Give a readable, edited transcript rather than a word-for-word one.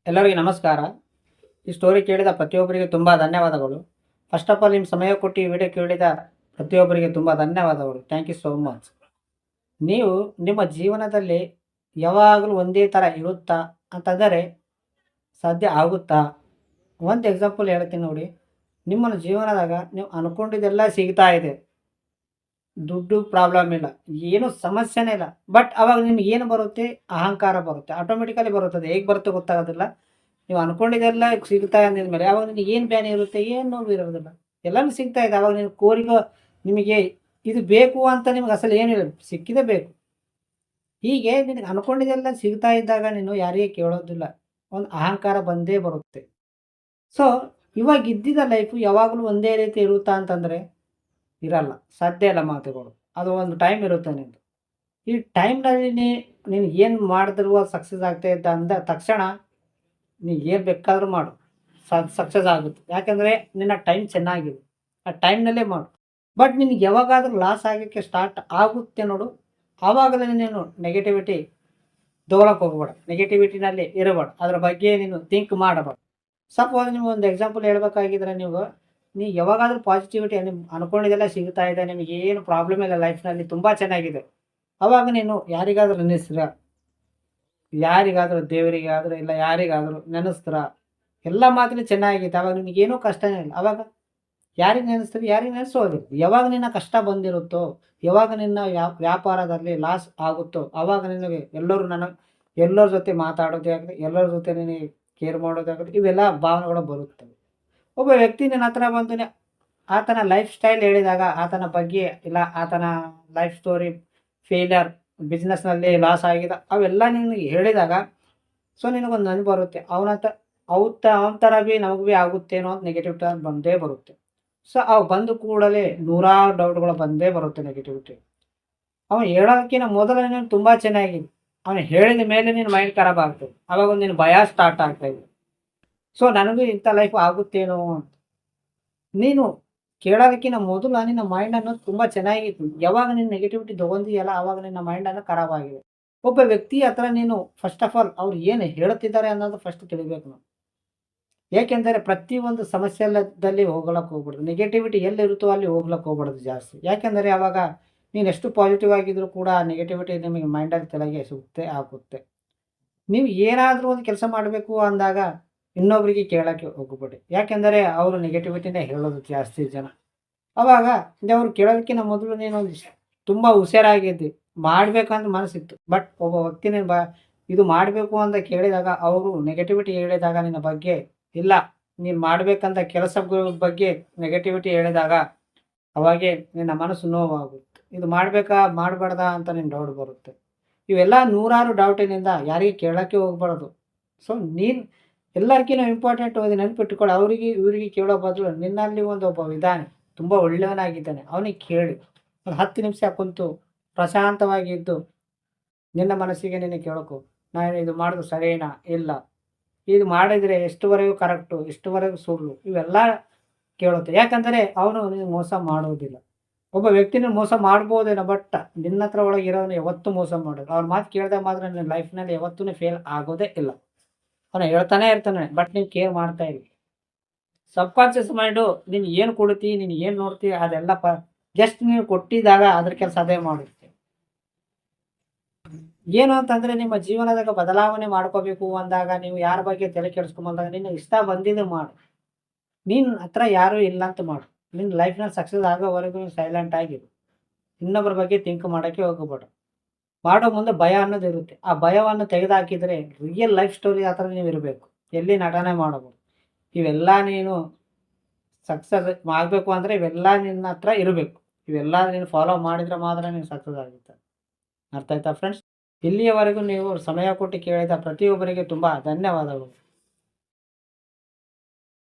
ಎಲ್ಲರಿಗೆ ನಮಸ್ಕಾರ. ಈ ಸ್ಟೋರಿ ಕೇಳಿದ ಪ್ರತಿಯೊಬ್ಬರಿಗೆ ತುಂಬ ಧನ್ಯವಾದಗಳು. ಫಸ್ಟ್ ಆಫ್ ಆಲ್ ನಿಮ್ಮ ಸಮಯ ಕೊಟ್ಟು ಈ ವಿಡಿಯೋ ಕೇಳಿದ ಪ್ರತಿಯೊಬ್ಬರಿಗೆ ತುಂಬ ಧನ್ಯವಾದಗಳು. Thank you so much. ನೀವು ನಿಮ್ಮ ಜೀವನದಲ್ಲಿ ಯಾವಾಗಲೂ ಒಂದೇ ಥರ ಇರುತ್ತಾ ಅಂತಂದರೆ ಸಾಧ್ಯ ಆಗುತ್ತಾ? ಒಂದು ಎಕ್ಸಾಂಪಲ್ ಹೇಳ್ತೀನಿ ನೋಡಿ. ನಿಮ್ಮ ಜೀವನದಾಗ ನೀವು ಅನ್ಕೊಂಡಿದ್ದೆಲ್ಲ ಸಿಗ್ತಾ ಇದೆ. ದುಡ್ಡು ಪ್ರಾಬ್ಲಮ್ ಇಲ್ಲ, ಏನು ಸಮಸ್ಯೆನೇ ಇಲ್ಲ. ಬಟ್ ಅವಾಗ ನಿಮ್ಗೆ ಏನು ಬರುತ್ತೆ? ಅಹಂಕಾರ ಬರುತ್ತೆ. ಆಟೋಮೆಟಿಕಲಿ ಬರುತ್ತದೆ. ಹೇಗೆ ಬರುತ್ತೆ ಗೊತ್ತಾಗೋದಿಲ್ಲ. ನೀವು ಅನ್ಕೊಂಡಿದ್ದೆಲ್ಲ ಸಿಗ್ತಾ ಅಂದಿದ್ಮೇಲೆ ಅವಾಗ ನಿನಗೆ ಏನು ಬ್ಯಾನೆ ಇರುತ್ತೆ? ಏನು ನೋವು ಇರೋದಿಲ್ಲ. ಎಲ್ಲನೂ ಸಿಗ್ತಾ ಇದೆ. ಅವಾಗ ನೀವು ಕೋರಿಗೋ ನಿಮಗೆ ಇದು ಬೇಕು ಅಂತ ನಿಮ್ಗೆ ಅಸಲು ಏನಿಲ್ಲ, ಸಿಕ್ಕಿದೇ ಬೇಕು. ಹೀಗೆ ನಿನಗೆ ಅನ್ಕೊಂಡಿದ್ದೆಲ್ಲ ಸಿಗ್ತಾ ಇದ್ದಾಗ ನೀನು ಯಾರಿಗೆ ಕೇಳೋದಿಲ್ಲ. ಒಂದು ಅಹಂಕಾರ ಬಂದೇ ಬರುತ್ತೆ. ಸೊ ಇವಾಗ ಇದ್ದಿದ್ದ ಲೈಫು ಯಾವಾಗಲೂ ಒಂದೇ ರೀತಿ ಇರುತ್ತಾ ಅಂತಂದರೆ ಇರಲ್ಲ. ಸಾಧ್ಯ ಇಲ್ಲ ಮಾತುಗಳು. ಅದು ಒಂದು ಟೈಮ್ ಇರುತ್ತೆ ನಿಂದು. ಈ ಟೈಮ್‌ನಲ್ಲಿ ನೀನು ಏನು ಮಾಡಿದ್ರು ಅದು ಸಕ್ಸಸ್ ಆಗ್ತಾ ಇದ್ದ ಅಂದ ತಕ್ಷಣ ನೀ ಏನು ಬೇಕಾದ್ರೂ ಮಾಡು. ಸಕ್ಸಸ್ ಆಗುತ್ತೆ. ಯಾಕಂದರೆ ನಿನ್ನ ಟೈಮ್ ಚೆನ್ನಾಗಿದೆ. ಆ ಟೈಮ್‌ನಲ್ಲೇ ಮಾಡು. ಬಟ್ ನಿನಗೆ ಯಾವಾಗಾದ್ರೂ ಲಾಸ್ ಆಗೋಕ್ಕೆ ಸ್ಟಾರ್ಟ್ ಆಗುತ್ತೆ ನೋಡು, ಆವಾಗಲೇ ನೀನು ನೆಗೆಟಿವಿಟಿ ತಗೊಳಕ್ಕೆ ಹೋಗಬೇಡ. ನೆಗೆಟಿವಿಟಿನಲ್ಲಿ ಇರಬೇಡ. ಅದ್ರ ಬಗ್ಗೆ ನೀನು ಥಿಂಕ್ ಮಾಡಬೇಡ. ಸಪೋಸ್ ನಿಮ್ಗೆ ಒಂದು ಎಕ್ಸಾಂಪಲ್ ಹೇಳ್ಬೇಕಾಗಿದ್ರೆ ನೀವು ಯಾವಾಗಾದ್ರೂ ಪಾಸಿಟಿವಿಟಿ ಅನ್ಕೊಂಡಿದ್ದೆಲ್ಲ ಸಿಗ್ತಾ ಇದೆ, ನಿಮಗೆ ಏನು ಪ್ರಾಬ್ಲಮ್ ಇಲ್ಲ ಲೈಫ್‌ನಲ್ಲಿ ತುಂಬ ಚೆನ್ನಾಗಿದೆ. ಅವಾಗ ನೀನು ಯಾರಿಗಾದ್ರೂ ನೆನೆಸ್ತೀರಾ? ಯಾರಿಗಾದ್ರೂ ದೇವರಿಗಾದ್ರೂ ಇಲ್ಲ ಯಾರಿಗಾದ್ರೂ ನೆನೆಸ್ತೀರಾ? ಎಲ್ಲ ಮಾತ್ರ ಚೆನ್ನಾಗಿದೆ. ಅವಾಗ ನಿನಗೇನೂ ಕಷ್ಟನೇ ಇಲ್ಲ. ಅವಾಗ ಯಾರಿಗೆ ನೆನೆಸ್ತೀರಿ? ಯಾರಿಗೆ ನೆನೆಸೋದಿಲ್ಲ. ಯಾವಾಗ ನಿನ್ನ ಕಷ್ಟ ಬಂದಿರುತ್ತೋ, ಯಾವಾಗ ನಿನ್ನ ವ್ಯಾಪಾರದಲ್ಲಿ ಲಾಸ್ ಆಗುತ್ತೋ, ಆವಾಗ ನಿನಗೆ ಎಲ್ಲರ ಜೊತೆ ಮಾತಾಡೋದೇ ಆಗಲಿ, ಎಲ್ಲರ ಜೊತೆ ನಿನಗೆ ಕೇರ್ ಮಾಡೋದಾಗಲಿ, ಇವೆಲ್ಲ ಭಾವನೆಗಳು ಬರುತ್ತವೆ. ಒಬ್ಬ ವ್ಯಕ್ತಿ ನಿನ್ನ ಹತ್ರ ಬಂದು ಆತನ ಲೈಫ್ ಸ್ಟೈಲ್ ಹೇಳಿದಾಗ, ಆತನ ಬಗ್ಗೆ ಇಲ್ಲ ಆತನ ಲೈಫ್ ಸ್ಟೋರಿ, ಫೇಲ್ಯೂರ್, ಬಿಸ್ನೆಸ್‌ನಲ್ಲಿ ಲಾಸ್ ಆಗಿದೆ ಅವೆಲ್ಲ ನಿನಗೆ ಹೇಳಿದಾಗ, ಸೊ ನಿನಗೊಂದು ನೆನಪು ಬರುತ್ತೆ. ಅವನ ಥರ ಬಿ ನಮಗೆ ಬಿ ಆಗುತ್ತೇನೋ ಅಂತ ನೆಗೆಟಿವ್ ಥಾಟ್ ಬಂದೇ ಬರುತ್ತೆ. ಸೊ ಅವು ಬಂದ ಕೂಡಲೇ ನೂರಾರು ಡೌಟ್‌ಗಳು ಬಂದೇ ಬರುತ್ತೆ ನೆಗೆಟಿವಿಟಿ. ಅವನು ಹೇಳೋದಕ್ಕಿಂತ ಮೊದಲು ನೀನು ತುಂಬ ಚೆನ್ನಾಗಿದೆ. ಅವನು ಹೇಳಿದ ಮೇಲೆ ನಿನ್ನ ಮೈಂಡ್ ಖರಾಬ್ ಆಗ್ತದೆ. ಆವಾಗ ಒಂದು ನಿನ್ನ ಭಯ ಸ್ಟಾರ್ಟ್ ಆಗ್ತಾ ಇದೆ. ಸೊ ನನಗೂ ಇಂಥ ಲೈಫ್ ಆಗುತ್ತೇನೋ ಅಂತ. ನೀನು ಕೇಳೋದಕ್ಕಿಂತ ಮೊದಲು ನಿನ್ನ ಮೈಂಡ್ ಅನ್ನೋದು ತುಂಬ ಚೆನ್ನಾಗಿತ್ತು. ಯಾವಾಗ ನೀನು ನೆಗೆಟಿವಿಟಿ ತಗೊಂಡಿಯಲ್ಲ ಆವಾಗ ನಿನ್ನ ಮೈಂಡ್ ಅನ್ನೋ ಖರಾಬ್ ಆಗಿದೆ. ಒಬ್ಬ ವ್ಯಕ್ತಿ ಹತ್ರ ನೀನು ಫಸ್ಟ್ ಆಫ್ ಆಲ್ ಅವ್ರು ಏನು ಹೇಳುತ್ತಿದ್ದಾರೆ ಅನ್ನೋದು ಫಸ್ಟ್ ತಿಳಿಬೇಕು ನಾವು. ಏಕೆಂದರೆ ಪ್ರತಿಯೊಂದು ಸಮಸ್ಯೆದಲ್ಲಿ ಹೋಗ್ಲಕ್ಕೆ ಹೋಗ್ಬಾರ್ದು. ನೆಗೆಟಿವಿಟಿ ಎಲ್ಲಿರುತ್ತೋ ಅಲ್ಲಿ ಹೋಗ್ಲಕ್ಕೆ ಹೋಗ್ಬಾರ್ದು ಜಾಸ್ತಿ. ಯಾಕೆಂದರೆ ಆವಾಗ ನೀನು ಎಷ್ಟು ಪಾಸಿಟಿವ್ ಆಗಿದ್ರೂ ಕೂಡ ನೆಗೆಟಿವಿಟಿ ನಿಮಗೆ ಮೈಂಡಲ್ಲಿ ತಲೆಗೆ ಸುತ್ತೆ ಆಗುತ್ತೆ. ನೀವು ಏನಾದರೂ ಒಂದು ಕೆಲಸ ಮಾಡಬೇಕು ಅಂದಾಗ ಇನ್ನೊಬ್ಬರಿಗೆ ಕೇಳೋಕ್ಕೆ ಹೋಗಬೇಡಿ. ಯಾಕೆಂದರೆ ಅವರು ನೆಗೆಟಿವಿಟಿನೇ ಹೇಳೋದು ಜಾಸ್ತಿ ಜನ. ಅವಾಗ ಅವ್ರು ಕೇಳೋದಕ್ಕಿಂತ ಮೊದಲು ನೀನೊಂದು ತುಂಬ ಹುಷಾರಾಗಿದ್ದಿ. ಮಾಡಬೇಕಂತ ಮನಸ್ಸಿತ್ತು. ಬಟ್ ಒಬ್ಬ ವ್ಯಕ್ತಿ ಇದು ಮಾಡಬೇಕು ಅಂತ ಕೇಳಿದಾಗ ಅವರು ನೆಗೆಟಿವಿಟಿ ಹೇಳಿದಾಗ ನಿನ್ನ ಬಗ್ಗೆ ಇಲ್ಲ, ನೀನು ಮಾಡಬೇಕಂತ ಕೆಲಸಗಳ ಬಗ್ಗೆ ನೆಗೆಟಿವಿಟಿ ಹೇಳಿದಾಗ ಅವಾಗೇ ನಿನ್ನ ಮನಸ್ಸು ನೋವಾಗುತ್ತೆ. ಇದು ಮಾಡಬೇಕಾ ಮಾಡಬಾರ್ದಾ ಅಂತ ನಿನ್ನ ಡೌಟ್ ಬರುತ್ತೆ. ಇವೆಲ್ಲ ನೂರಾರು ಡೌಟಿನಿಂದ ಯಾರಿಗೆ ಕೇಳೋಕ್ಕೆ ಹೋಗ್ಬಾರ್ದು. ಸೊ ನೀನು ಎಲ್ಲರಿಗಿಂತ ಇಂಪಾರ್ಟೆಂಟ್ ಒಂದು ನೆನಪಿಟ್ಟುಕೊಳ್ಳಿ. ಅವರಿಗೆ ಇವರಿಗೆ ಕೇಳೋ ಬದಲು ನಿನ್ನಲ್ಲಿ ಒಬ್ಬ ಇದ್ದಾನೆ, ತುಂಬ ಒಳ್ಳೆಯವನಾಗಿದ್ದಾನೆ, ಅವನಿಗೆ ಕೇಳಿ ಒಂದು 10 ನಿಮಿಷ ಕುಂತು ಪ್ರಶಾಂತವಾಗಿ ಇದ್ದು ನಿನ್ನ ಮನಸ್ಸಿಗೆ ನೀನು ಕೇಳೋಕು, ನಾನು ಇದು ಮಾಡೋದು ಸರಿನಾ ಇಲ್ಲ, ಇದು ಮಾಡಿದರೆ ಎಷ್ಟುವರೆಗೂ ಕರೆಕ್ಟು, ಎಷ್ಟುವರೆಗೂ ಸುಳ್ಳು, ಇವೆಲ್ಲ ಕೇಳುತ್ತೆ. ಯಾಕಂದರೆ ಅವನು ನೀನು ಮೋಸ ಮಾಡೋದಿಲ್ಲ. ಒಬ್ಬ ವ್ಯಕ್ತಿನ ಮೋಸ ಮಾಡ್ಬೋದೇನೋ, ಬಟ್ ನಿನ್ನ ಹತ್ರ ಒಳಗೆ ಇರೋನು ಯಾವತ್ತೂ ಮೋಸ ಮಾಡೋದು. ಅವ್ರ ಮಾತು ಕೇಳಿದಾಗ ಮಾತ್ರ ನಿನ್ನ ಲೈಫ್‌ನಲ್ಲಿ ಯಾವತ್ತೂ ಫೇಲ್ ಆಗೋದೇ ಇಲ್ಲ. ಅವನು ಹೇಳ್ತಾನೆ ಇರ್ತಾನೆ, ಬಟ್ ನೀವು ಕೇರ್ ಮಾಡ್ತಾ ಇರಿ. ಸಬ್ಕಾನ್ಷಿಯಸ್ ಮೈಂಡು ನೀನು ಏನು ಕೊಡ್ತಿ, ನೀನು ಏನು ನೋಡ್ತಿ ಅದೆಲ್ಲ ಜಸ್ಟ್ ನೀವು ಕೊಟ್ಟಿದ್ದಾಗ ಅದ್ರ ಕೆಲಸ ಅದೇ ಮಾಡುತ್ತೆ. ಏನು ಅಂತಂದರೆ ನಿಮ್ಮ ಜೀವನದಾಗ ಬದಲಾವಣೆ ಮಾಡ್ಕೋಬೇಕು ಅಂದಾಗ ನೀವು ಯಾರ ಬಗ್ಗೆ ತಲೆ ಕೆಡಿಸ್ಕೊಂಬಂದಾಗ ನಿನ್ನ ಇಷ್ಟ ಬಂದಿದ್ದು ಮಾಡು. ನಿನ್ನ ಹತ್ರ ಯಾರೂ ಇಲ್ಲ ಅಂತ ಮಾಡು. ನಿನ್ನ ಲೈಫ್‌ನಲ್ಲಿ ಸಕ್ಸಸ್ ಆಗೋವರೆಗೂ ನೀನು ಸೈಲೆಂಟ್ ಆಗಿರು. ಇನ್ನೊಬ್ಬರ ಬಗ್ಗೆ ಥಿಂಕ್ ಮಾಡೋಕ್ಕೆ ಹೋಗಬೇಡ. ಮಾಡೋ ಮುಂದೆ ಭಯ ಅನ್ನೋದು ಇರುತ್ತೆ. ಆ ಭಯವನ್ನು ತೆಗೆದುಹಾಕಿದರೆ ರಿಯಲ್ ಲೈಫ್ ಸ್ಟೋರಿ ಆ ಥರ ನೀವು ಇರಬೇಕು. ಎಲ್ಲಿ ನಟನೆ ಮಾಡಬಹುದು. ಇವೆಲ್ಲ ನೀನು ಸಕ್ಸಸ್ ಆಗಬೇಕು ಅಂದರೆ ಇವೆಲ್ಲ ನಿನ್ನ ಹತ್ರ ಇರಬೇಕು. ಇವೆಲ್ಲ ನೀನು ಫಾಲೋ ಮಾಡಿದರೆ ಮಾತ್ರ ನೀನು ಸಕ್ಸಸ್ ಆಗುತ್ತೆ. ಅರ್ಥ ಆಯ್ತಾ ಫ್ರೆಂಡ್ಸ್? ಇಲ್ಲಿಯವರೆಗೂ ನೀವು ಸಮಯ ಕೊಟ್ಟು ಕೇಳಿದ ಪ್ರತಿಯೊಬ್ಬರಿಗೆ ತುಂಬ ಧನ್ಯವಾದಗಳು.